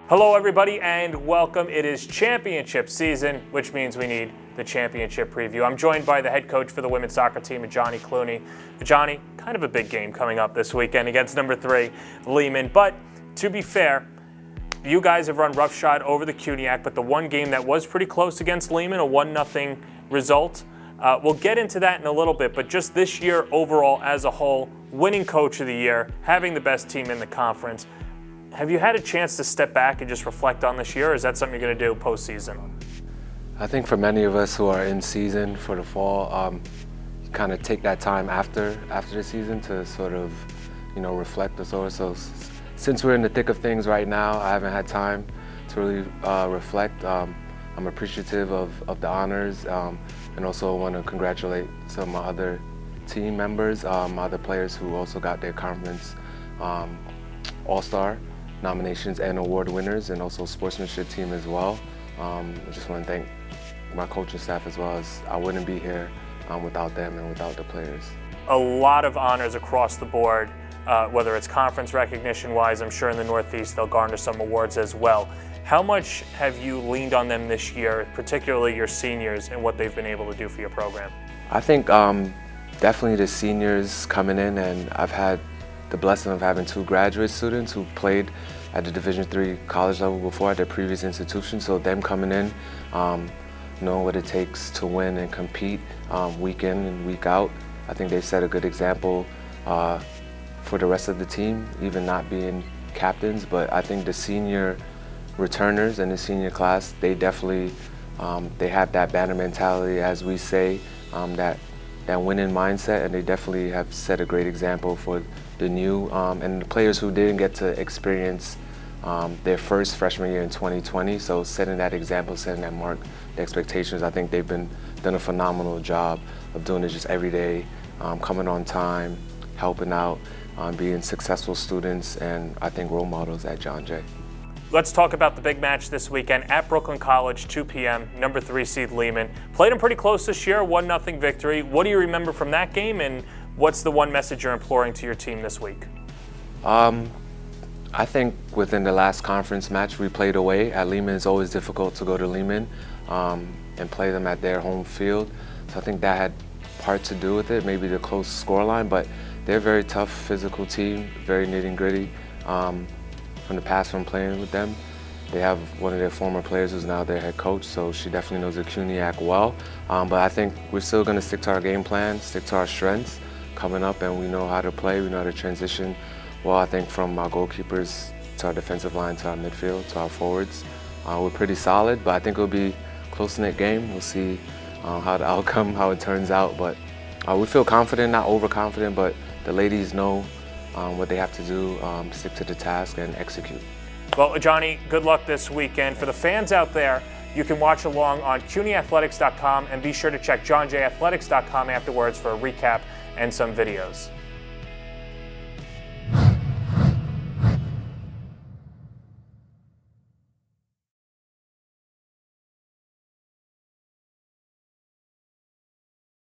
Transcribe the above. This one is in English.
Hello everybody and welcome. It is championship season, which means we need the championship preview. I'm joined by the head coach for the women's soccer team, Johnny Clooney. Johnny, kind of a big game coming up this weekend against number 3, Lehman. But to be fair, you guys have run roughshod over the CUNYAC, but the one game that was pretty close against Lehman, a 1-0 result. We'll get into that in a little bit, but just this year overall as a whole, winning coach of the year, having the best team in the conference. Have you had a chance to step back and just reflect on this year, or is that something you're going to do postseason? I think for many of us who are in season for the fall, you kind of take that time after the season to sort of, reflect or so. Since we're in the thick of things right now, I haven't had time to really reflect. I'm appreciative of the honors, and also want to congratulate some of my other team members, my other players who also got their conference All-Star nominations and award winners, and also sportsmanship team as well. I just want to thank my coaching staff as well, as I wouldn't be here without them and without the players. A lot of honors across the board, whether it's conference recognition-wise. I'm sure in the Northeast they'll garner some awards as well. How much have you leaned on them this year, particularly your seniors, and what they've been able to do for your program? I think definitely the seniors coming in, and I've had the blessing of having 2 graduate students who played at the Division III college level before at their previous institution. So them coming in, knowing what it takes to win and compete week in and week out, I think they set a good example for the rest of the team, even not being captains. But I think the senior returners and the senior class, they definitely they have that banner mentality, as we say, that winning mindset, and they definitely have set a great example for the new and the players who didn't get to experience their first freshman year in 2020. So setting that example, setting that mark, the expectations, I think they've done a phenomenal job of doing it just every day, coming on time, helping out, being successful students, and I think role models at John Jay. Let's talk about the big match this weekend at Brooklyn College, 2 p.m., number 3 seed Lehman. Played them pretty close this year, 1-0 victory. What do you remember from that game, and what's the one message you're imploring to your team this week? I think within the last conference match we played away at Lehman, it's always difficult to go to Lehman and play them at their home field. So I think that had part to do with it, maybe the close scoreline, but they're a very tough physical team, very nitty-gritty. From the past from playing with them, they have one of their former players who's now their head coach, so she definitely knows the CUNYAC well. But I think we're still going to stick to our game plan, stick to our strengths coming up, and we know how to play, we know how to transition. Well, I think from our goalkeepers to our defensive line to our midfield to our forwards, we're pretty solid, but I think it'll be a close-knit game. We'll see how the outcome, how it turns out, but we feel confident, not overconfident, but the ladies know what they have to do, stick to the task and execute. Well, Johnny, good luck this weekend. For the fans out there, you can watch along on CUNYathletics.com, and be sure to check johnjathletics.com afterwards for a recap and some videos.